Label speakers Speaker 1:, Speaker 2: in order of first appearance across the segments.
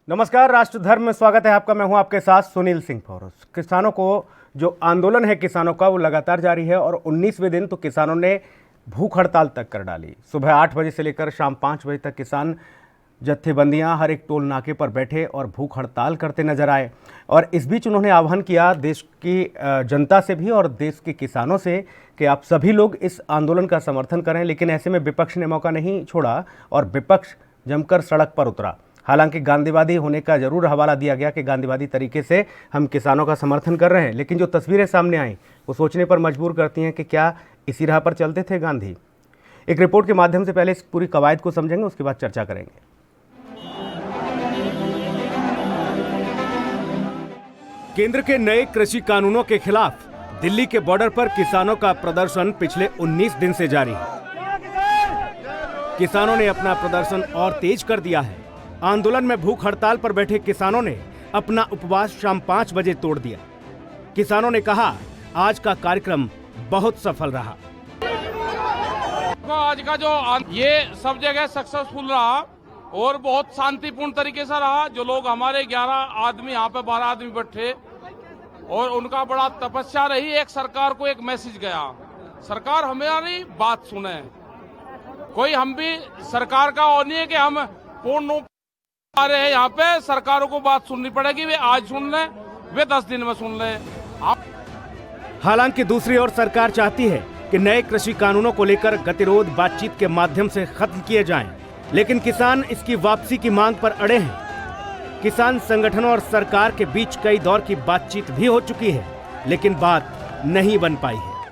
Speaker 1: नमस्कार, राष्ट्र धर्म में स्वागत है आपका। मैं हूं आपके साथ सुनील सिंह फौरस। किसानों को जो आंदोलन है किसानों का वो लगातार जारी है और 19वें दिन तो किसानों ने भूख हड़ताल तक कर डाली। सुबह 8 बजे से लेकर शाम 5 बजे तक किसान जत्थेबंदियां हर एक टोल नाके पर बैठे और भूख हड़ताल करते नजर आए। और इस बीच उन्होंने आह्वान किया देश की जनता से भी और देश के किसानों से कि आप सभी लोग इस आंदोलन का समर्थन करें। लेकिन ऐसे में विपक्ष ने मौका नहीं छोड़ा और विपक्ष जमकर सड़क पर उतरा। हालांकि गांधीवादी होने का जरूर हवाला दिया गया कि गांधीवादी तरीके से हम किसानों का समर्थन कर रहे हैं, लेकिन जो तस्वीरें सामने आई वो सोचने पर मजबूर करती हैं कि क्या इसी राह पर चलते थे गांधी। एक रिपोर्ट के माध्यम से पहले इस पूरी कवायद को समझेंगे, उसके बाद चर्चा करेंगे। केंद्र के नए कृषि कानूनों के खिलाफ दिल्ली के बॉर्डर पर किसानों का प्रदर्शन पिछले 19 दिन से जारी है। किसानों ने अपना प्रदर्शन और तेज कर दिया है। आंदोलन में भूख हड़ताल पर बैठे किसानों ने अपना उपवास शाम 5 बजे तोड़ दिया। किसानों ने कहा आज का कार्यक्रम बहुत सफल रहा।
Speaker 2: आज का जो ये सब जगह सक्सेसफुल रहा और बहुत शांतिपूर्ण तरीके से रहा। जो लोग हमारे 11 आदमी यहाँ पे 12 आदमी बैठे और उनका बड़ा तपस्या रही। एक सरकार को एक मैसेज गया, सरकार हमारी बात सुने। कोई हम भी सरकार का और नहीं है कि हम पूर्ण आ रहे हैं यहाँ पे। सरकारों को बात सुननी पड़ेगी, वे आज सुन लें, वे 10 दिन में सुन लें।
Speaker 1: हालांकि दूसरी ओर सरकार चाहती है कि नए कृषि कानूनों को लेकर गतिरोध बातचीत के माध्यम से खत्म किए जाएं, लेकिन किसान इसकी वापसी की मांग पर अड़े हैं। किसान संगठनों और सरकार के बीच कई दौर की बातचीत भी हो चुकी है, लेकिन बात नहीं बन पाई है।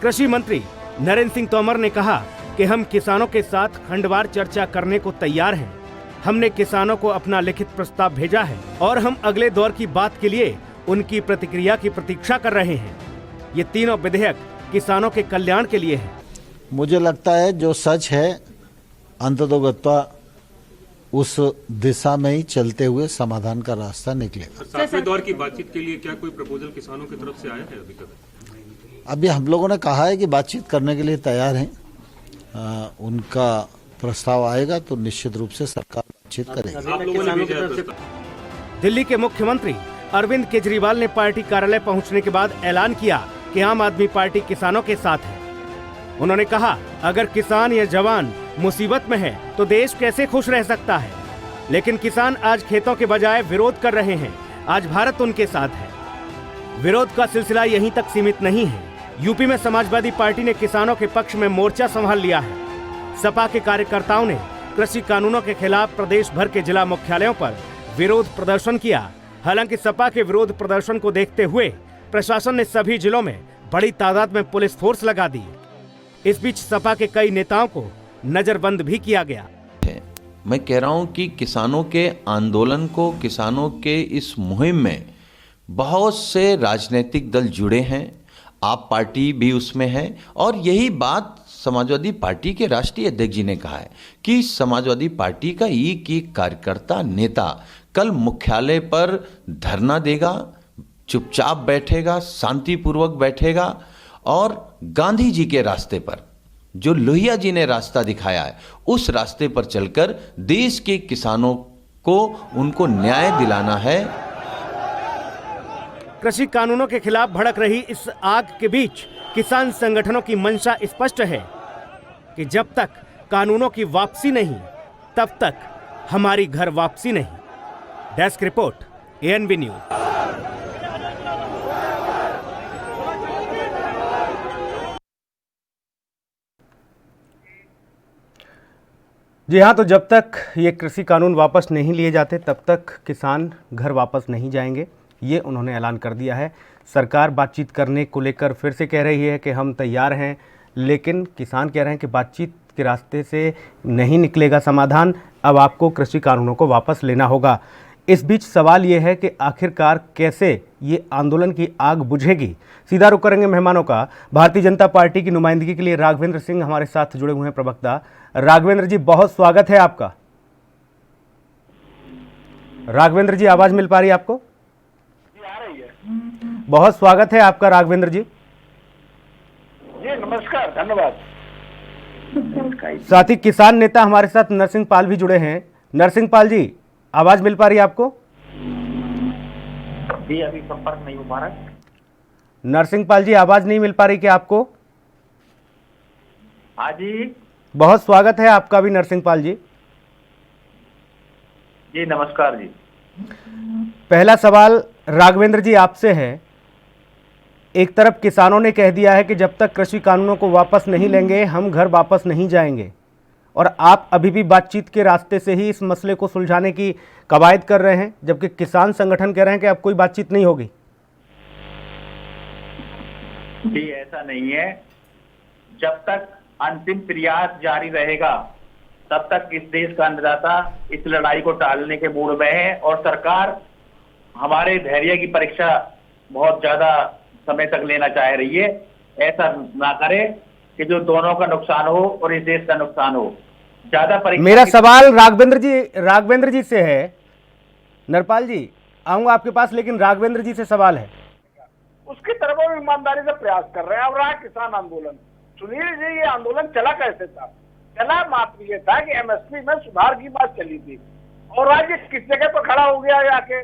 Speaker 1: कृषि मंत्री नरेंद्र सिंह तोमर ने कहा कि हम किसानों के साथ खंडवार चर्चा करने को तैयार हैं। हमने किसानों को अपना लिखित प्रस्ताव भेजा है और हम अगले दौर की बात के लिए उनकी प्रतिक्रिया की प्रतीक्षा कर रहे हैं। ये तीनों विधेयक किसानों के कल्याण के लिए हैं।
Speaker 3: मुझे लगता है जो सच है अंततोगत्वा उस दिशा में ही चलते हुए समाधान का रास्ता निकलेगा।
Speaker 4: 7वें दौर की बातचीत के लिए क्या कोई प्रपोजल किसानों की तरफ से आया है अभी तक?
Speaker 3: अभी हम लोगों ने कहा है कि बातचीत करने के लिए तैयार हैं। उनका प्रस्ताव आएगा तो निश्चित रूप से सरकार बातचीत करेगी।
Speaker 4: आप लोगों ने भेजा है प्रस्ताव?
Speaker 1: दिल्ली के मुख्यमंत्री अरविंद केजरीवाल ने पार्टी कार्यालय पहुंचने के बाद ऐलान किया कि आम आदमी पार्टी किसानों के साथ है। उन्होंने कहा अगर किसान या जवान मुसीबत में है तो देश कैसे खुश रह सकता है। लेकिन किसान आज खेतों के बजाय विरोध कर रहे हैं। आज भारत उनके साथ है। विरोध का सिलसिला यहीं तक सीमित नहीं है। यूपी में समाजवादी पार्टी ने किसानों के पक्ष में मोर्चा संभाल लिया है। सपा के कार्यकर्ताओं ने कृषि कानूनों के खिलाफ प्रदेश भर के जिला मुख्यालयों पर विरोध प्रदर्शन किया। हालांकि सपा के विरोध प्रदर्शन को देखते हुए प्रशासन ने सभी जिलों में बड़ी तादाद में पुलिस फोर्स लगा दी। इस बीच सपा के कई नेताओं को नजरबंद भी किया गया।
Speaker 5: मैं कह रहा हूं कि किसानों के आंदोलन को, किसानों के इस मुहिम में बहुत से राजनीतिक दल जुड़े हैं। आप पार्टी भी उसमें है और यही बात समाजवादी पार्टी के राष्ट्रीय अध्यक्ष जी ने कहा है कि समाजवादी पार्टी का एक कार्यकर्ता नेता कल मुख्यालय पर धरना देगा, चुपचाप बैठेगा, शांतिपूर्वक बैठेगा और गांधी जी के रास्ते पर, जो लोहिया जी ने रास्ता दिखाया है, उस रास्ते पर चलकर देश के किसानों को उनको न्याय दिलाना है।
Speaker 1: कृषि कानूनों के खिलाफ भड़क रही इस आग के बीच किसान संगठनों की मंशा स्पष्ट है कि जब तक कानूनों की वापसी नहीं तब तक हमारी घर वापसी नहीं। Desk report, A N B news. जी हाँ, तो जब तक ये कृषि कानून वापस नहीं लिए जाते तब तक किसान घर वापस नहीं जाएंगे, ये उन्होंने ऐलान कर दिया है। सरकार बातचीत करने को लेकर फिर से कह रही है कि हम तैयार हैं, लेकिन किसान कह रहे हैं कि बातचीत के रास्ते से नहीं निकलेगा समाधान। अब आपको कृषि कानूनों को वापस लेना होगा। इस बीच सवाल ये है कि आखिरकार कैसे ये आंदोलन की आग बुझेगी। सीधा रुख करेंगे मेहमानों का। भारतीय जनता पार्टी की नुमाइंदगी के लिए राघवेंद्र सिंह हमारे साथ जुड़े हुए हैं, प्रवक्ता। राघवेंद्र जी, बहुत स्वागत है आपका। राघवेंद्र जी, आवाज मिल पा रही है आपको? बहुत स्वागत है आपका राघवेंद्र जी।
Speaker 6: जी नमस्कार, धन्यवाद।
Speaker 1: साथ ही किसान नेता हमारे साथ नरसिंह पाल भी जुड़े हैं। नरसिंह पाल जी, आवाज मिल पा रही है आपको?
Speaker 6: जी अभी संपर्क नहीं हो पा रहा है।
Speaker 1: नरसिंह पाल जी, आवाज नहीं मिल पा रही क्या आपको?
Speaker 6: हाँ जी।
Speaker 1: बहुत स्वागत है आपका भी नरसिंह पाल जी।
Speaker 6: जी नमस्कार जी।
Speaker 1: पहला सवाल राघवेंद्र जी आपसे है। एक तरफ किसानों ने कह दिया है कि जब तक कृषि कानूनों को वापस नहीं लेंगे हम घर वापस नहीं जाएंगे, और आप अभी भी बातचीत के रास्ते से ही इस मसले को सुलझाने की कवायद कर रहे हैं, जबकि किसान संगठन कह रहे हैं कि अब कोई बातचीत नहीं होगी।
Speaker 6: जी ऐसा नहीं है। जब तक अंतिम प्रयास जारी रहेगा तब तक इस देश का अन्नदाता इस लड़ाई को टालने के मूड में है, और सरकार हमारे धैर्य की परीक्षा बहुत ज्यादा समय तक लेना चाह रही है। ऐसा ना करे कि जो दोनों का नुकसान हो और इस देश का नुकसान हो। ज्यादा परीक्षा
Speaker 1: मेरा सवाल राघवेंद्र जी से है। नरपाल जी आऊंगा आपके पास, लेकिन राघवेंद्र जी से सवाल है।
Speaker 7: उसकी तरफ वो ईमानदारी से प्रयास कर रहे हैं। अब रहा किसान आंदोलन, सुनील जी ये आंदोलन चला कैसे था? चला मात्र ये था कि एमएसपी में सुधार की बात चली थी, और आज ये किस जगह पर खड़ा हो गया जाके?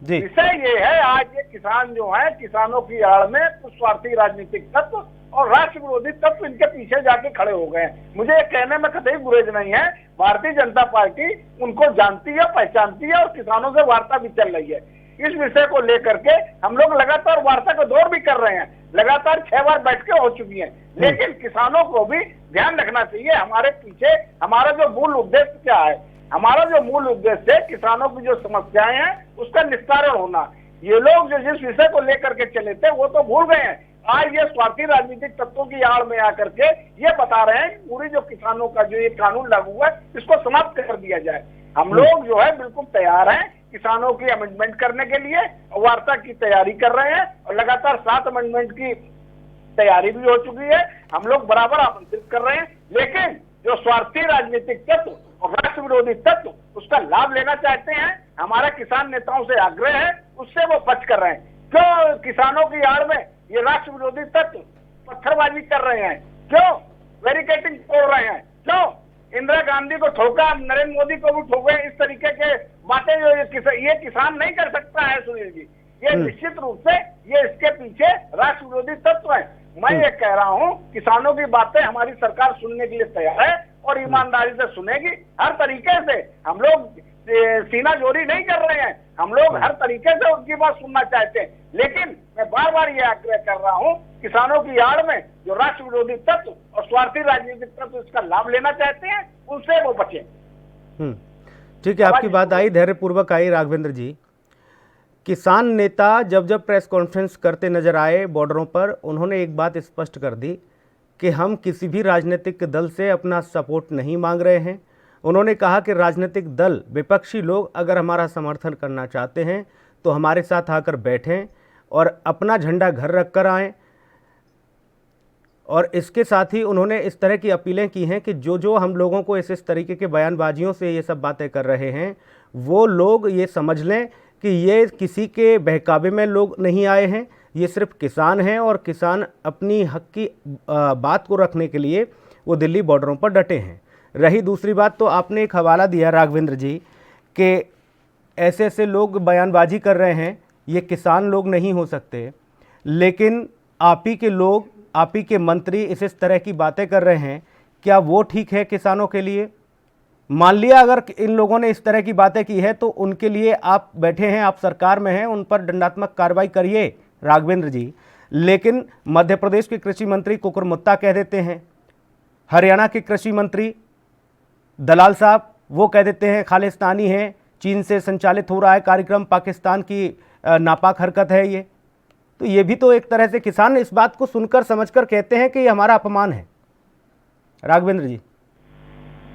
Speaker 1: जी
Speaker 7: विषय ये है, आज ये किसान जो है, किसानों की आड़ में कुछ स्वार्थी राजनीतिक तत्व और राष्ट्र विरोधी तत्व इनके पीछे जाके खड़े हो गए हैं। मुझे ये कहने में कतई गुरेज नहीं है, भारतीय जनता पार्टी उनको जानती है, पहचानती है, और किसानों से वार्ता भी चल रही है। इस विषय को लेकर के हम लोग लगातार वार्ता का दौर भी कर रहे हैं, लगातार 6 बार बैठकें हो चुकी हैं। लेकिन किसानों को भी ध्यान रखना चाहिए हमारे पीछे हमारा जो मूल उद्देश्य क्या है। हमारा जो मूल उद्देश्य है किसानों की जो समस्याएं हैं उसका निस्तारण होना। ये लोग जो जिस विषय को लेकर के चले थे वो तो भूल गए हैं। आज ये स्वार्थी राजनीतिक तत्वों की आड़ में आकर के ये बता रहे हैं कि पूरी जो किसानों का जो ये कानून लागू हुआ है इसको समाप्त कर दिया जाए। हम लोग जो है बिल्कुल तैयार हैं किसानों की अमेंडमेंट करने के लिए, वार्ता की तैयारी कर रहे हैं, और लगातार 7 अमेंडमेंट की तैयारी भी हो चुकी है। हम लोग बराबर आमंत्रित कर रहे हैं, लेकिन जो स्वार्थी राजनीतिक तत्व और राष्ट्र विरोधी तत्व उसका लाभ लेना चाहते हैं, हमारा किसान नेताओं से आग्रह है उससे वो बच कर रहे हैं। क्यों किसानों की आड़ में ये राष्ट्र विरोधी तत्व पत्थरबाजी कर रहे हैं? क्यों बैरिकेडिंग तोड़ रहे हैं? क्यों इंदिरा गांधी को ठोका, नरेंद्र मोदी को भी ठोके? इस तरीके के बातें जो ये किसान नहीं कर सकता है सुनील जी। ये निश्चित रूप से ये इसके पीछे राष्ट्र विरोधी तत्व है। मैं ये कह रहा हूँ किसानों की बातें हमारी सरकार सुनने के लिए तैयार है और ईमानदारी से सुनेगी। हर तरीके से हम लोग सीना जोरी नहीं कर रहे हैं, हम लोग हर तरीके से उनकी बात सुनना चाहते हैं। लेकिन मैं बार बार ये आग्रह कर रहा हूँ किसानों की आड़ में जो राष्ट्र विरोधी तत्व और स्वार्थी राजनीतिक तत्व इसका लाभ लेना चाहते हैं उनसे वो बचे।
Speaker 1: ठीक है, आपकी बात आई, धैर्यपूर्वक आई राघवेंद्र जी। किसान नेता जब जब प्रेस कॉन्फ्रेंस करते नजर आए बॉर्डरों पर, उन्होंने एक बात स्पष्ट कर दी कि हम किसी भी राजनीतिक दल से अपना सपोर्ट नहीं मांग रहे हैं। उन्होंने कहा कि राजनीतिक दल, विपक्षी लोग अगर हमारा समर्थन करना चाहते हैं तो हमारे साथ आकर बैठें और अपना झंडा घर रख कर आएँ। और इसके साथ ही उन्होंने इस तरह की अपीलें की हैं कि जो हम लोगों को इस तरीके के बयानबाजियों से ये सब बातें कर रहे हैं, वो लोग ये समझ लें कि ये किसी के बहकावे में लोग नहीं आए हैं, ये सिर्फ किसान हैं और किसान अपनी हक की बात को रखने के लिए वो दिल्ली बॉर्डरों पर डटे हैं। रही दूसरी बात, तो आपने एक हवाला दिया राघवेंद्र जी कि ऐसे ऐसे लोग बयानबाजी कर रहे हैं, ये किसान लोग नहीं हो सकते, लेकिन आप ही के लोग, आप ही के मंत्री इस तरह की बातें कर रहे हैं, क्या वो ठीक है किसानों के लिए? मान लिया अगर इन लोगों ने इस तरह की बातें की है तो उनके लिए आप बैठे हैं, आप सरकार में हैं, उन पर दंडात्मक कार्रवाई करिए राघवेंद्र जी। लेकिन मध्य प्रदेश के कृषि मंत्री कुकुरमुत्ता कह देते हैं, हरियाणा के कृषि मंत्री दलाल साहब वो कह देते हैं खालिस्तानी है, चीन से संचालित हो रहा है कार्यक्रम, पाकिस्तान की नापाक हरकत है ये। तो ये भी तो एक तरह से किसान इस बात को सुनकर समझकर कहते हैं कि ये हमारा अपमान है। राघवेंद्र जी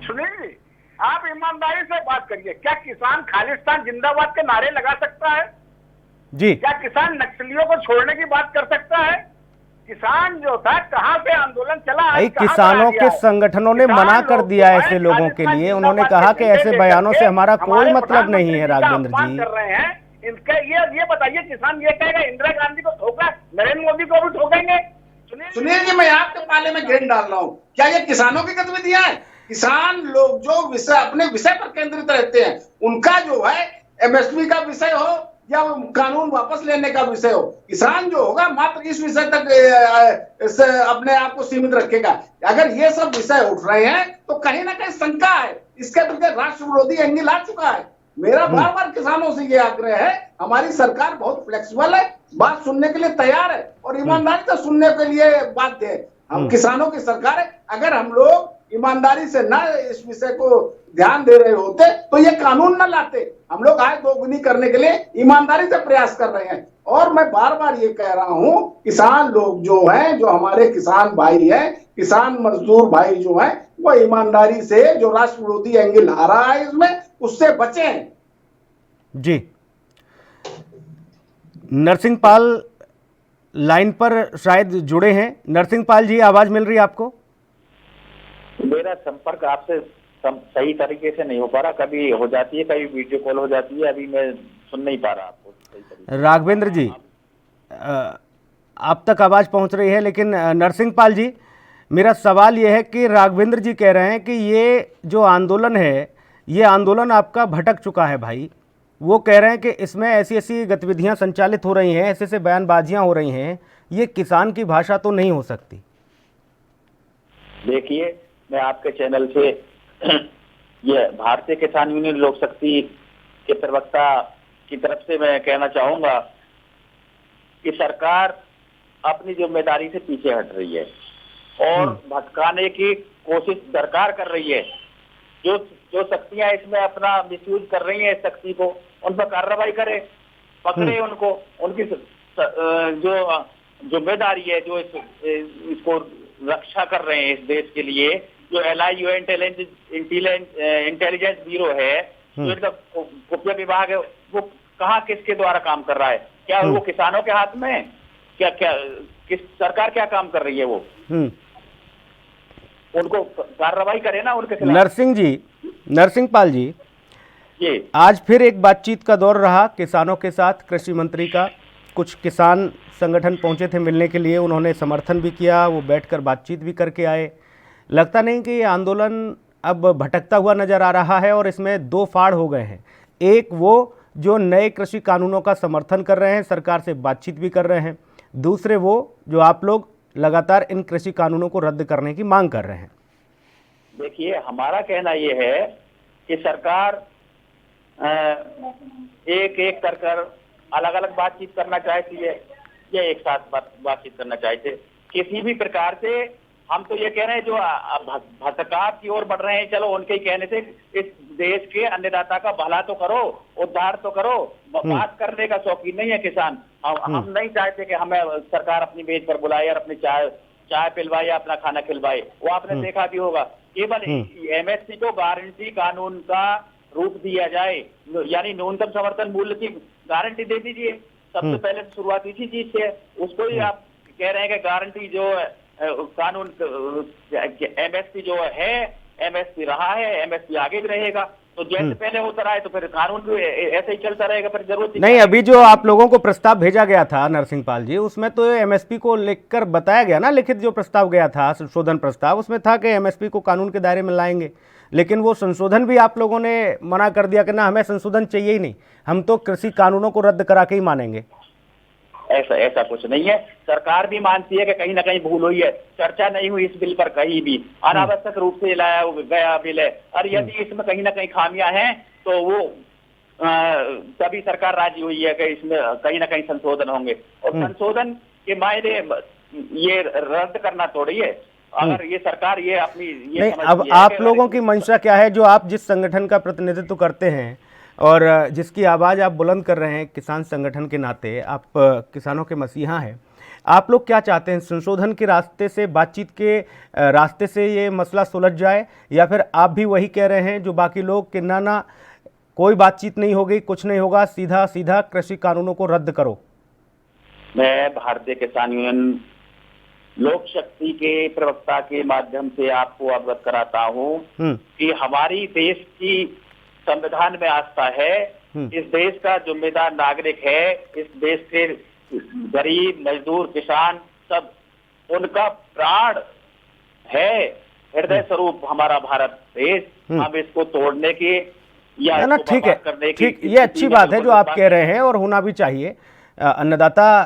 Speaker 7: सुनील जी, आप ईमानदारी से बात करिए, क्या किसान खालिस्तान जिंदाबाद के नारे लगा सकता है
Speaker 1: जी?
Speaker 7: क्या किसान नक्सलियों को छोड़ने की बात कर सकता है? किसान जो था कहां से आंदोलन चला,
Speaker 1: भाई किसानों के संगठनों ने मना कर दिया ऐसे लोगों के लिए। उन्होंने कहा कि ऐसे बयानों से हमारा कोई मतलब नहीं है। राघवेंद्र जी
Speaker 7: कर रहे हैं इनका, ये बताइए किसान ये कहेगा इंदिरा गांधी को ठोका, नरेंद्र मोदी को भी ठोकेंगे?
Speaker 8: सुनील जी, मैं आपके पाले में गेंद डाल रहा हूँ, क्या ये किसानों की गतिविधियां है?
Speaker 7: किसान लोग जो विषय अपने विषय पर केंद्रित रहते हैं, उनका जो है एमएसपी का विषय हो या कानून वापस लेने का विषय हो, किसान जो होगा मात्र इस विषय तक अपने आप को सीमित रखेगा। अगर ये सब विषय उठ रहे हैं तो कहीं ना कहीं शंका है, इसके पीछे राष्ट्र विरोधी एंगल आ चुका है। मेरा बार बार किसानों से ये आग्रह है, हमारी सरकार बहुत फ्लेक्सिबल है, बात सुनने के लिए तैयार है और ईमानदारी से सुनने के लिए बाध्य है। हम किसानों की सरकार है, अगर हम लोग ईमानदारी से ना इस विषय को ध्यान दे रहे होते तो ये कानून ना लाते। हम लोग आय दोगुनी करने के लिए ईमानदारी से प्रयास कर रहे हैं और मैं बार बार ये कह रहा हूं, किसान लोग जो हैं, जो हमारे किसान भाई हैं, किसान मजदूर भाई जो हैं, वो ईमानदारी से जो राष्ट्र विरोधी एंगल आ रहा है इसमें, उससे बचें।
Speaker 1: जी, नरसिंह पाल लाइन पर शायद जुड़े हैं। नरसिंह पाल जी, आवाज मिल रही है आपको?
Speaker 6: मेरा संपर्क आपसे सही तरीके से नहीं हो पा रहा, कभी हो जाती है, कभी वीडियो कॉल हो जाती है, अभी मैं सुन नहीं पा रहा आपको सही तरीके।
Speaker 1: राघवेंद्र जी, आप तक आवाज पहुंच रही है, लेकिन नरसिंह पाल जी, मेरा सवाल यह है कि राघवेंद्र जी कह रहे हैं कि ये जो आंदोलन है, ये आंदोलन आपका भटक चुका है भाई। वो कह रहे हैं कि इसमें ऐसी ऐसी गतिविधियां संचालित हो रही हैं, ऐसे ऐसे बयानबाजियां हो रही हैं, ये किसान की भाषा तो नहीं हो सकती।
Speaker 6: देखिए, मैं आपके चैनल से ये भारतीय किसान यूनियन लोक शक्ति के प्रवक्ता की तरफ से मैं कहना चाहूंगा कि सरकार अपनी जिम्मेदारी से पीछे हट रही है और भटकाने की कोशिश सरकार कर रही है। जो शक्तियां इसमें अपना मिसयूज कर रही है शक्ति को, उन पर कार्रवाई करे, पकड़े उनको, उनकी जो जिम्मेदारी है, जो इसको रक्षा कर रहे हैं इस देश के लिए, जो LIU इंटेलिजेंस ब्यूरो है, जो इनका खुफिया विभाग है, वो कहाँ किसके द्वारा काम कर रहा है? क्या वो किसानों के हाथ में? क्या किस सरकार क्या काम कर रही है? वो उनको कार्रवाई करे ना उनके खिलाफ।
Speaker 1: नरसिंह पाल जी, आज फिर एक बातचीत का दौर रहा किसानों के साथ। कृषि मंत्री का कुछ किसान संगठन पहुंचे थे मिलने के लिए, उन्होंने समर्थन भी किया, वो बैठकर बातचीत भी करके आए। लगता नहीं कि ये आंदोलन अब भटकता हुआ नजर आ रहा है और इसमें दो फाड़ हो गए हैं। एक वो जो नए कृषि कानूनों का समर्थन कर रहे हैं, सरकार से बातचीत भी कर रहे हैं, दूसरे वो जो आप लोग लगातार इन कृषि कानूनों को रद्द करने की मांग कर रहे हैं।
Speaker 6: देखिए, हमारा कहना ये है कि सरकार एक एक कर अलग अलग बातचीत करना चाहती है या एक साथ बातचीत करना चाहते। किसी भी प्रकार से हम तो ये कह रहे हैं जो भटकाव की ओर बढ़ रहे हैं, चलो उनके ही कहने से इस देश के अन्नदाता का भला तो करो, उद्धार तो करो। बात करने का शौकीन नहीं है किसान। हम नहीं चाहते कि हमें सरकार अपनी मेज पर बुलाए और अपनी चाय पिलवाए या अपना खाना खिलवाए। वो आपने देखा भी होगा, केवल MSP को गारंटी कानून का रूप दिया जाए, यानी न्यूनतम समर्थन मूल्य की गारंटी दे दीजिए। सबसे पहले शुरुआत इसी चीज से, उसको ही आप कह रहे हैं कि गारंटी जो कानून MSP जो है, MSP रहा है, MSP आगे भी रहेगा। तो जैसे पहले होता रहा है तो फिर कानून भी ऐसे ही चलता रहेगा, फिर जरूरत
Speaker 1: नहीं। अभी जो आप लोगों को प्रस्ताव भेजा गया था नरसिंह पाल जी, उसमें तो MSP को लेकर बताया गया ना, लिखित जो प्रस्ताव गया था, संशोधन प्रस्ताव, उसमें था कि MSP को कानून के दायरे में लाएंगे। लेकिन वो संशोधन भी आप लोगों ने मना कर दिया कि ना, हमें संशोधन चाहिए ही नहीं, हम तो कृषि कानूनों को रद्द करा के ही मानेंगे।
Speaker 6: ऐसा कुछ नहीं है। सरकार भी मानती है कि कहीं ना कहीं भूल हुई है, चर्चा नहीं हुई इस बिल पर कहीं भी, अनावश्यक रूप से लाया गया बिल है। और यदि इसमें कहीं ना कहीं खामियां हैं तो वो तभी सरकार राजी हुई है कि इसमें कहीं ना कहीं संशोधन होंगे। और संशोधन के मायने ये रद्द करना थोड़ी है। अगर ये सरकार ये अपनी
Speaker 1: नहीं, अब आप लोगों की मंशा क्या है, जो आप जिस संगठन का प्रतिनिधित्व करते हैं और जिसकी आवाज़ आप बुलंद कर रहे हैं किसान संगठन के नाते, आप किसानों के मसीहा हैं, आप लोग क्या चाहते हैं? संशोधन के रास्ते से, बातचीत के रास्ते से ये मसला सुलझ जाए, या फिर आप भी वही कह रहे हैं जो बाकी लोग कि ना कोई बातचीत नहीं होगी, कुछ नहीं होगा, सीधा सीधा कृषि कानूनों को रद्द करो?
Speaker 6: मैं भारतीय किसान यूनियन लोक शक्ति के प्रवक्ता के माध्यम से आपको अवगत कराता हूँ कि हमारी देश की संविधान में आस्था है। इस देश का जिम्मेदार नागरिक है। इस देश के गरीब, मजदूर, किसान सब, उनका प्राण है हृदय स्वरूप हमारा भारत देश, हम इसको तोड़ने की या
Speaker 1: ना,
Speaker 6: इसको
Speaker 1: ठीक है,
Speaker 6: बर्बाद करने की
Speaker 1: ठीक, ये अच्छी
Speaker 6: स्थिति में
Speaker 1: बात है जो
Speaker 6: बिल्कुल
Speaker 1: आप
Speaker 6: बात
Speaker 1: कह रहे हैं और होना भी चाहिए। अन्नदाता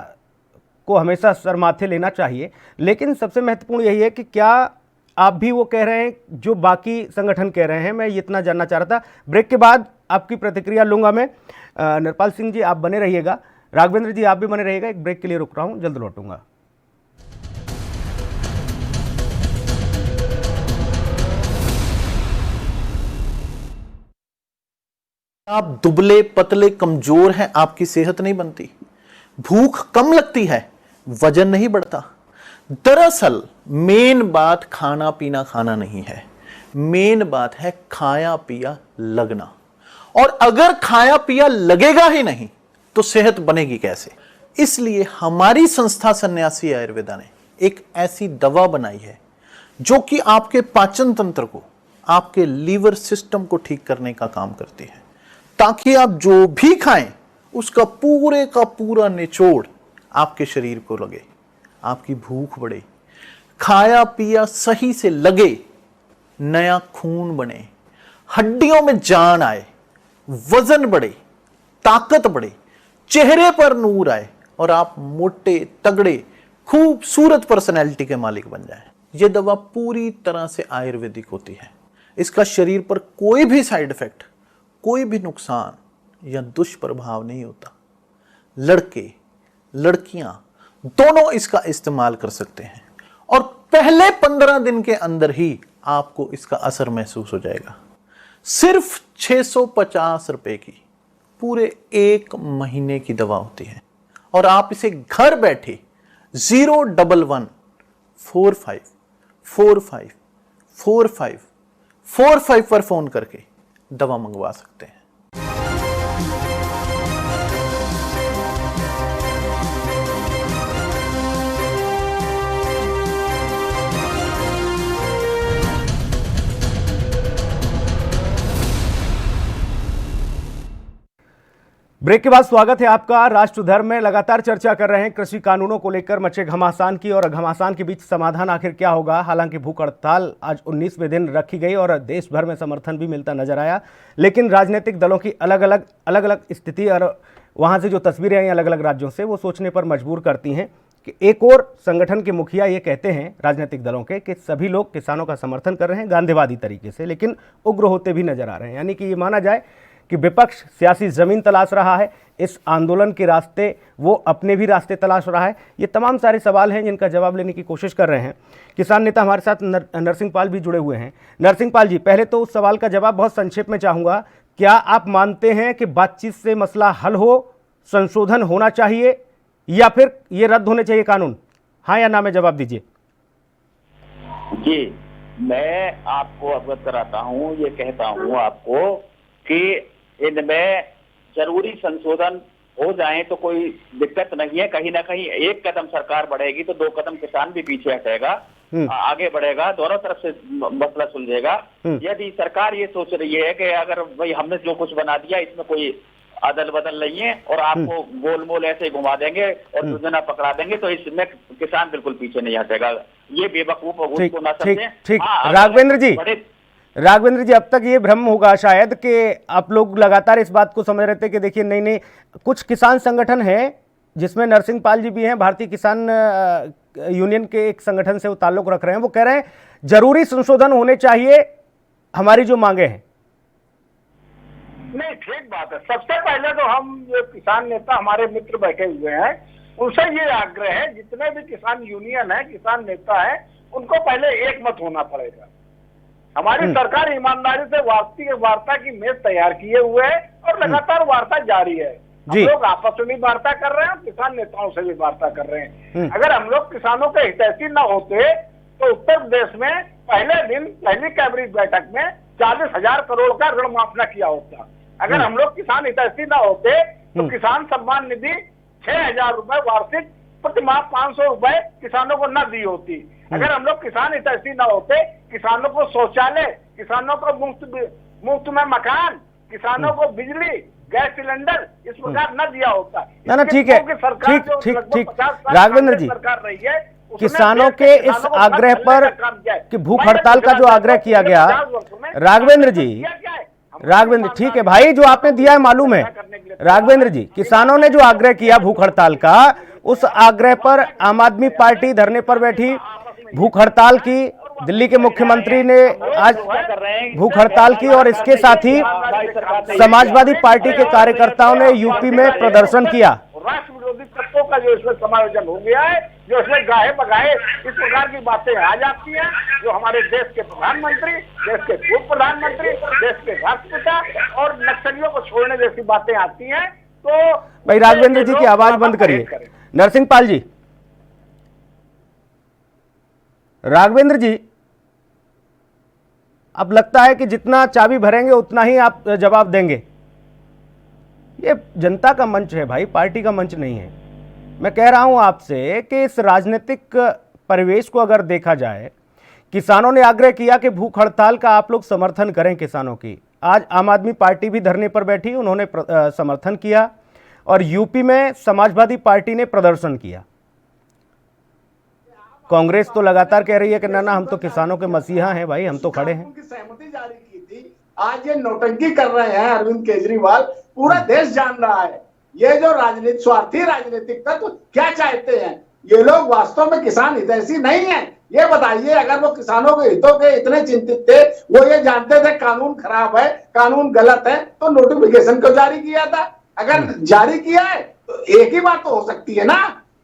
Speaker 1: को हमेशा सर माथे लेना चाहिए, लेकिन सबसे महत्वपूर्ण यही है कि क्या आप भी वो कह रहे हैं जो बाकी संगठन कह रहे हैं। मैं ये इतना जानना चाह रहा था। ब्रेक के बाद आपकी प्रतिक्रिया लूंगा मैं। नरपाल सिंह जी आप बने रहिएगा, राघवेंद्र जी आप भी बने रहिएगा। एक ब्रेक के लिए रुक रहा हूं, जल्द लौटूंगा।
Speaker 8: आप दुबले पतले कमजोर हैं, आपकी सेहत नहीं बनती, भूख कम लगती है, वजन नहीं बढ़ता। दरअसल मेन बात खाना पीना खाना नहीं है, मेन बात है खाया पिया लगना। और अगर खाया पिया लगेगा ही नहीं तो सेहत बनेगी कैसे? इसलिए हमारी संस्था सन्यासी आयुर्वेदा ने एक ऐसी दवा बनाई है जो कि आपके पाचन तंत्र को, आपके लीवर सिस्टम को ठीक करने का काम करती है, ताकि आप जो भी खाएं उसका पूरे का पूरा निचोड़ आपके शरीर को लगे, आपकी भूख बढ़े, खाया पिया सही से लगे, नया खून बने, हड्डियों में जान आए, वजन बढ़े, ताकत बढ़े, चेहरे पर नूर आए और आप मोटे तगड़े खूबसूरत पर्सनैलिटी के मालिक बन जाएं। यह दवा पूरी तरह से आयुर्वेदिक होती है। इसका शरीर पर कोई भी साइड इफेक्ट, कोई भी नुकसान या दुष्प्रभाव नहीं होता। लड़के लड़कियां दोनों इसका इस्तेमाल कर सकते हैं और पहले 15 दिन के अंदर ही आपको इसका असर महसूस हो जाएगा। सिर्फ 650 रुपए की पूरे 1 महीने की दवा होती है और आप इसे घर बैठे 01145454545 पर फोन करके दवा मंगवा सकते हैं।
Speaker 1: ब्रेक के बाद स्वागत है आपका। राष्ट्रधर में लगातार चर्चा कर रहे हैं कृषि कानूनों को लेकर मचे घमासान की, और घमासान के बीच समाधान आखिर क्या होगा। हालांकि भूख हड़ताल आज 19वें दिन रखी गई और देश भर में समर्थन भी मिलता नजर आया, लेकिन राजनीतिक दलों की अलग अलग स्थिति और वहां से जो तस्वीरें आई अलग अलग राज्यों से, वो सोचने पर मजबूर करती हैं कि एक और संगठन के मुखिया ये कहते हैं राजनीतिक दलों के कि सभी लोग किसानों का समर्थन कर रहे हैं गांधीवादी तरीके से, लेकिन उग्र होते भी नजर आ रहे हैं। यानी कि ये माना जाए कि विपक्ष सियासी जमीन तलाश रहा है, इस आंदोलन के रास्ते वो अपने भी रास्ते तलाश रहा है। ये तमाम सारे सवाल हैं जिनका जवाब लेने की कोशिश कर रहे हैं। किसान नेता हमारे साथ नरसिंह पाल भी जुड़े हुए हैं। नरसिंह पाल जी, पहले तो उस सवाल का जवाब बहुत संक्षेप में चाहूँगा। क्या आप मानते हैं कि बातचीत से मसला हल हो, संशोधन होना चाहिए, या फिर ये रद्द होने चाहिए कानून? हाँ या ना में जवाब दीजिए।
Speaker 6: जी, मैं आपको अवगत कराता हूँ, ये कहता हूँ आपको कि इनमें जरूरी संशोधन हो जाए तो कोई दिक्कत नहीं है। कहीं ना कहीं एक कदम सरकार बढ़ेगी तो 2 कदम किसान भी पीछे हटेगा, आगे बढ़ेगा, दोनों तरफ से मसला सुलझेगा। यदि सरकार ये सोच रही है कि अगर भाई हमने जो कुछ बना दिया इसमें कोई अदल बदल नहीं है और आपको गोलमोल ऐसे घुमा देंगे और योजना पकड़ा देंगे, तो इसमें किसान बिल्कुल पीछे नहीं हटेगा। ये बेवकूफ उसको ना समझें।
Speaker 1: ठीक, राघवेंद्र जी, अब तक ये भ्रम होगा शायद कि आप लोग लगातार इस बात को समझ रहे थे कि देखिए नहीं, कुछ किसान संगठन हैं जिसमें नरसिंह पाल जी भी हैं, भारतीय किसान यूनियन के एक संगठन से वो ताल्लुक रख रहे हैं, वो कह रहे हैं जरूरी संशोधन होने चाहिए, हमारी जो मांगे हैं।
Speaker 7: नहीं, ठीक बात है। सबसे पहले तो हम जो किसान नेता हमारे मित्र बैठे हुए हैं उनसे ये आग्रह है, जितने भी किसान यूनियन है, किसान नेता है, उनको पहले एक मत होना पड़ेगा। हमारी सरकार ईमानदारी से वार्ता की मेज तैयार किए हुए है और लगातार वार्ता जारी है। हम लोग आपस में भी वार्ता कर रहे हैं और किसान नेताओं से भी वार्ता कर रहे हैं। अगर हम लोग किसानों के हितैषी न होते तो उत्तर प्रदेश में पहले दिन पहली कैबिनेट बैठक में 40,000 करोड़ का ऋण माफ न किया होता। अगर हम लोग किसान हितैषी न होते तो किसान सम्मान निधि 6,000 रुपए वार्षिक प्रति माह 500 रुपए किसानों को न दी होती। अगर हम लोग किसान हितैषी न होते, किसानों को शौचालय, किसानों को मुफ्त में मकान, किसानों को बिजली, गैस सिलेंडर इस प्रकार न दिया होता।
Speaker 1: ना ठीक है, ठीक राघवेंद्र जी,
Speaker 7: सरकार रही है, उसने
Speaker 1: किसानों
Speaker 7: देश
Speaker 1: के इस
Speaker 7: किसानों को
Speaker 1: आग्रह
Speaker 7: घर
Speaker 1: पर
Speaker 7: चलने का काम किया है।
Speaker 1: कि भूख
Speaker 7: मैं
Speaker 1: हड़ताल का जो
Speaker 7: पिछले
Speaker 1: आग्रह किया गया,
Speaker 7: 50 वर्षों में
Speaker 1: राघवेंद्र जी,
Speaker 7: किया क्या है? हम
Speaker 1: राघवेंद्र, ठीक है भाई, जो आपने दिया है मालूम है। राघवेंद्र जी, किसानों ने जो आग्रह किया भूख हड़ताल का, उस आग्रह पर आम आदमी पार्टी धरने पर बैठी, भूख हड़ताल की। दिल्ली के मुख्यमंत्री ने आज भूख हड़ताल की और इसके साथ ही समाजवादी पार्टी के कार्यकर्ताओं ने यूपी में प्रदर्शन किया।
Speaker 7: राष्ट्र विरोधी तत्वों का जो इसमें समायोजन हो गया है, जो इसमें गाहे बगाहे इस प्रकार की बातें आ जाती हैं, जो हमारे देश के प्रधानमंत्री, देश के पूर्व प्रधानमंत्री, देश के राष्ट्रपिता और नक्सलियों को छोड़ने जैसी बातें आती हैं। तो
Speaker 1: भाई राघवेंद्र जी की आवाज बंद करिए। नरसिंह पाल जी, राघवेंद्र जी, अब लगता है कि जितना चाबी भरेंगे उतना ही आप जवाब देंगे। ये जनता का मंच है भाई, पार्टी का मंच नहीं है। मैं कह रहा हूं आपसे कि इस राजनीतिक परिवेश को अगर देखा जाए, किसानों ने आग्रह किया कि भूख हड़ताल का आप लोग समर्थन करें किसानों की। आज आम आदमी पार्टी भी धरने पर बैठी, उन्होंने समर्थन किया और यूपी में समाजवादी पार्टी ने प्रदर्शन किया। कांग्रेस तो लगातार कह रही है कि ना हम तो किसानों के मसीहा हैं भाई, हम तो खड़े हैं।
Speaker 9: उनकी सहमति जारी की थी। आज ये नौटंकी कर रहे हैं अरविंद केजरीवाल, पूरा देश जान रहा है। ये जो राजनीति स्वार्थी राजनीतिक तत्व क्या चाहते हैं, ये लोग वास्तव में किसान हितैषी नहीं है। ये बताइए, अगर वो किसानों के हितों के इतने चिंतित थे, वो ये जानते थे कानून खराब है, कानून गलत है, तो नोटिफिकेशन क्यों जारी किया था? अगर जारी किया है तो एक ही बात तो हो सकती है ना,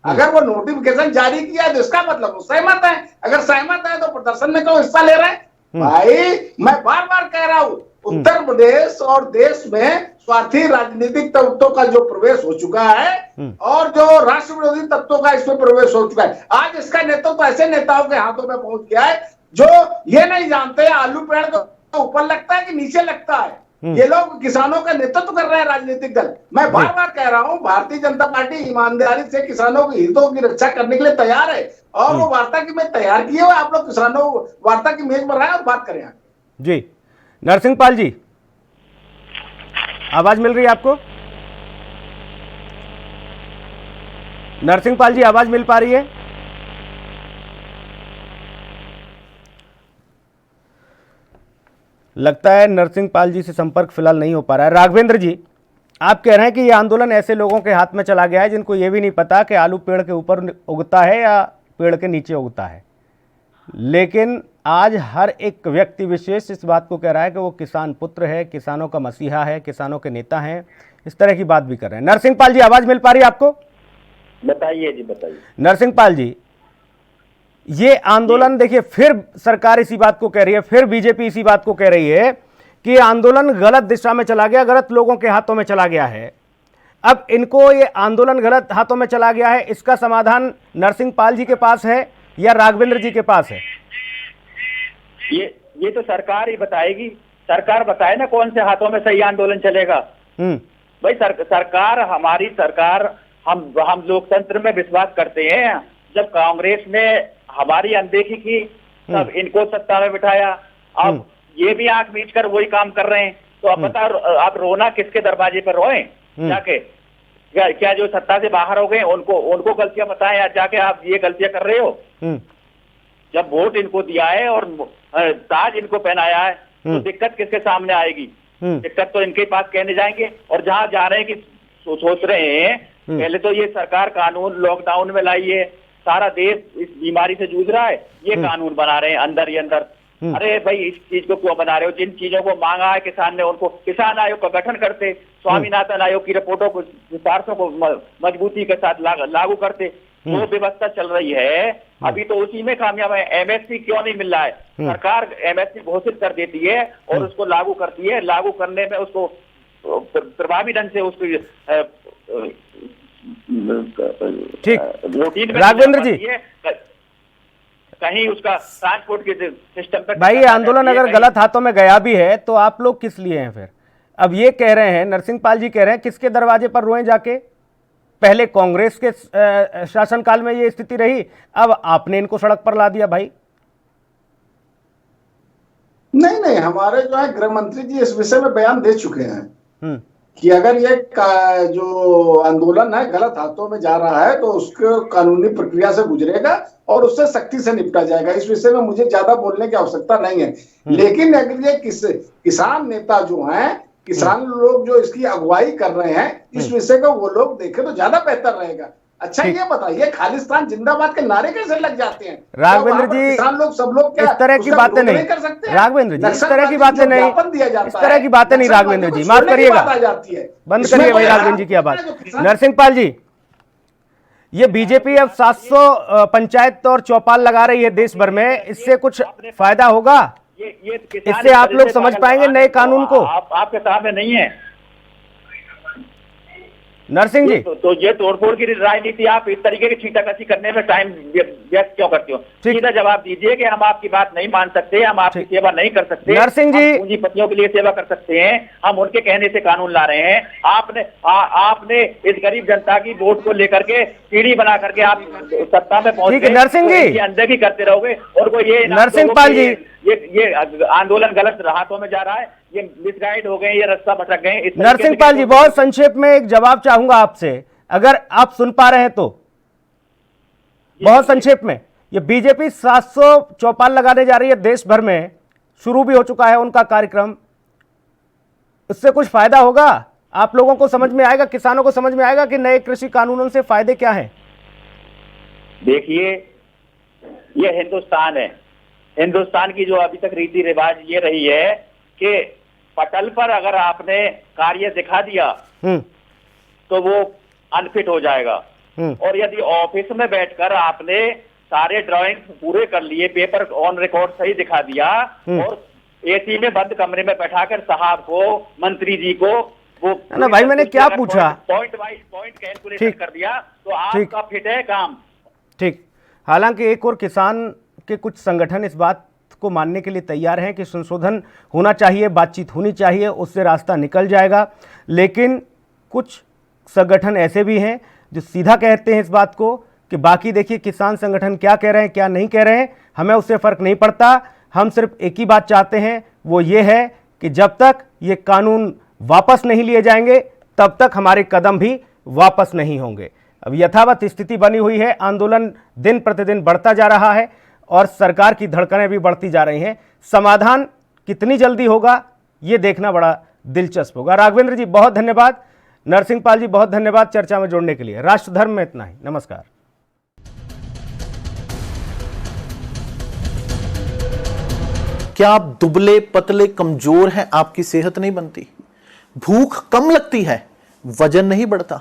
Speaker 9: अगर वो नोटिफिकेशन जारी किया है तो इसका मतलब वो सहमत है। अगर सहमत है तो प्रदर्शन में क्यों हिस्सा ले रहे हैं? भाई मैं बार बार कह रहा हूं, उत्तर प्रदेश और देश में स्वार्थी राजनीतिक तत्वों का जो प्रवेश हो चुका है और जो राष्ट्र विरोधी तत्वों का इसमें प्रवेश हो चुका है। आज इसका नेतृत्व ऐसे नेताओं के हाथों में पहुंच गया है जो ये नहीं जानते आलू पेड़ को ऊपर लगता है कि नीचे लगता है। ये लोग किसानों का नेतृत्व कर रहे हैं राजनीतिक दल। मैं बार बार कह रहा हूं, भारतीय जनता पार्टी ईमानदारी से किसानों के हितों की रक्षा करने के लिए तैयार है और वो वार्ता की मैं तैयार किए हुए, आप लोग किसानों वार्ता की मेज पर आए और बात करें।
Speaker 1: जी नरसिंह पाल जी, आवाज मिल रही है आपको? नरसिंह पाल जी, आवाज मिल पा रही है? लगता है नरसिंह पाल जी से संपर्क फिलहाल नहीं हो पा रहा है। राघवेंद्र जी, आप कह रहे हैं कि ये आंदोलन ऐसे लोगों के हाथ में चला गया है जिनको ये भी नहीं पता कि आलू पेड़ के ऊपर उगता है या पेड़ के नीचे उगता है, लेकिन आज हर एक व्यक्ति विशेष इस बात को कह रहा है कि वो किसान पुत्र है, किसानों का मसीहा है, किसानों के नेता हैं, इस तरह की बात भी कर रहे हैं। नरसिंह पाल जी, आवाज मिल पा रही है आपको?
Speaker 6: बताइए जी, बताइए।
Speaker 1: नरसिंह पाल जी, ये आंदोलन देखिए, फिर सरकार इसी बात को कह रही है, फिर बीजेपी इसी बात को कह रही है कि आंदोलन गलत दिशा में चला गया, गलत लोगों के हाथों में चला गया है। अब इनको ये आंदोलन गलत हाथों में चला गया है, इसका समाधान नरसिंह पाल जी के पास है या राघवेंद्र जी के पास है?
Speaker 6: ये तो सरकार ही बताएगी। सरकार बताए ना कौन से हाथों में सही आंदोलन चलेगा। भाई सरकार, हमारी सरकार, हम लोकतंत्र में विश्वास करते हैं। जब कांग्रेस ने हमारी अनदेखी की तब इनको सत्ता में बिठाया, अब ये भी आंख मीच कर वही काम कर रहे हैं। तो अब बता, आप रोना किसके दरवाजे पर रोए जाके? क्या जो सत्ता से बाहर हो गए उनको गलतियां बताएं, या जाके आप ये गलतियां कर रहे हो? जब वोट इनको दिया है और ताज इनको पहनाया है तो दिक्कत किसके सामने आएगी? दिक्कत तो इनके पास कहने जाएंगे। और जहां जा रहे हैं कि सोच रहे हैं, पहले तो ये सरकार कानून लॉकडाउन में लाई है, सारा देश इस बीमारी से जूझ रहा है, ये कानून बना रहे हैं अंदर ही अंदर। अरे भाई, इस चीज को क्यों बना रहे हो? जिन चीजों को मांगा है किसान ने, उनको किसान आयोग का गठन करते, स्वामीनाथन आयोग की रिपोर्टों को, सिफारिशों को मजबूती के साथ लागू करते। जो व्यवस्था चल रही है अभी तो उसी में कामयाब है। एमएसपी क्यों नहीं मिल रहा है? सरकार एमएसपी घोषित कर देती है और उसको लागू करती है, लागू करने में उसको प्रभावी ढंग से उसको
Speaker 1: ठीक,
Speaker 6: रूटीन में
Speaker 1: राघवेंद्र जी,
Speaker 6: कहीं उसका ट्रांसपोर्ट के सिस्टम पर।
Speaker 1: भाई ये आंदोलन अगर गलत हाथों में गया भी है तो आप लोग किस लिए हैं फिर? अब ये कह रहे हैं, नरसिंह पाल जी कह रहे हैं, किसके दरवाजे पर रोएं जाके? पहले कांग्रेस के शासनकाल में ये स्थिति रही, अब आपने इनको सड़क पर ला दिया भाई।
Speaker 9: नहीं, हमारे जो है गृह मंत्री जी इस विषय में बयान दे चुके हैं। कि अगर ये जो आंदोलन है गलत हाथों में जा रहा है तो उसको कानूनी प्रक्रिया से गुजरेगा और उससे सख्ती से निपटा जाएगा। इस विषय में मुझे ज्यादा बोलने की आवश्यकता नहीं है। लेकिन अगर ये किसान नेता जो हैं, किसान लोग जो इसकी अगुवाई कर रहे हैं, इस विषय को वो लोग देखें तो ज्यादा बेहतर रहेगा। अच्छा ये बताइए, खालिस्तान जिंदाबाद के नारे कैसे लग जाते हैं?
Speaker 1: राघवेंद्र जी,
Speaker 9: किसान लोग सब लोग क्या
Speaker 1: इस तरह की बातें नहीं
Speaker 9: कर सकते?
Speaker 1: राघवेंद्र जी, इस तरह की बातें नहीं, इस तरह की बातें नहीं राघवेंद्र जी, माफ करिएगा, बंद करिए भाई राघवेंद्र जी की आवाज। नरसिंह पाल जी, ये बीजेपी अब 700 पंचायत और चौपाल लगा रही है देश भर में, इससे कुछ फायदा होगा? इससे आप लोग समझ पाएंगे नए कानून को?
Speaker 6: आपके सामने नहीं है
Speaker 1: नरसिंह जी,
Speaker 6: तो ये तोड़फोड़ की राजनीति आप इस तरीके की छींटाकशी करने में टाइम व्यस्त क्यों करते हो? सीधा जवाब दीजिए कि हम आपकी बात नहीं मान सकते, हम आपकी सेवा नहीं कर सकते।
Speaker 1: नरसिंह जी,
Speaker 6: पूंजीपतियों के लिए सेवा कर सकते हैं, हम उनके कहने से कानून ला रहे हैं। आपने इस गरीब जनता की वोट को लेकर के सीढ़ी बना करके आप सत्ता में पहुंच गए।
Speaker 1: नरसिंह जी,
Speaker 6: अनदेखी करते रहोगे और को ये
Speaker 1: नरसिंह पाल जी,
Speaker 6: ये आंदोलन गलत हाथों में जा रहा है, ये मिसगाइड हो गए, ये रास्ता भटक गए।
Speaker 1: नरसिंह पाल जी, बहुत संक्षेप में एक जवाब चाहूंगा आपसे, अगर आप सुन पा रहे हैं तो बहुत संक्षेप में। ये बीजेपी 700 चौपाल लगाने जा रही है देश भर में, शुरू भी हो चुका है उनका कार्यक्रम, इससे कुछ फायदा होगा? आप लोगों को समझ में आएगा, किसानों को समझ में आएगा कि नए कृषि कानूनों से फायदे क्या हैं?
Speaker 6: देखिए, ये हिंदुस्तान है, हिंदुस्तान की जो अभी तक रीति रिवाज ये रही है कि पटल पर अगर आपने कार्य दिखा दिया तो वो अनफिट हो जाएगा, और यदि ऑफिस में बैठकर आपने सारे ड्राइंग पूरे कर लिए, पेपर ऑन रिकॉर्ड सही दिखा दिया और एसी में बंद कमरे में बैठाकर साहब को, मंत्री जी को वो
Speaker 1: ना भाई, मैंने क्या पूछा,
Speaker 6: पॉइंट वाइज पॉइंट कैलकुलेशन कर दिया तो आपका फिट है काम।
Speaker 1: ठीक। हालांकि एक और किसान के कुछ संगठन इस बात को मानने के लिए तैयार हैं कि संशोधन होना चाहिए, बातचीत होनी चाहिए, उससे रास्ता निकल जाएगा। लेकिन कुछ संगठन ऐसे भी हैं जो सीधा कहते हैं इस बात को कि बाकी देखिए किसान संगठन क्या कह रहे हैं, क्या नहीं कह रहे हैं, हमें उससे फर्क नहीं पड़ता, हम सिर्फ एक ही बात चाहते हैं, वो ये है कि जब तक ये कानून वापस नहीं लिए जाएंगे तब तक हमारे कदम भी वापस नहीं होंगे। अब यथावत स्थिति बनी हुई है, आंदोलन दिन प्रतिदिन बढ़ता जा रहा है और सरकार की धड़कनें भी बढ़ती जा रही हैं। समाधान कितनी जल्दी होगा ये देखना बड़ा दिलचस्प होगा। राघवेंद्र जी बहुत धन्यवाद, नरसिंह पाल जी बहुत धन्यवाद चर्चा में जुड़ने के लिए। राष्ट्रधर्म में इतना ही, नमस्कार।
Speaker 8: क्या आप दुबले पतले कमजोर हैं, आपकी सेहत नहीं बनती, भूख कम लगती है, वजन नहीं बढ़ता,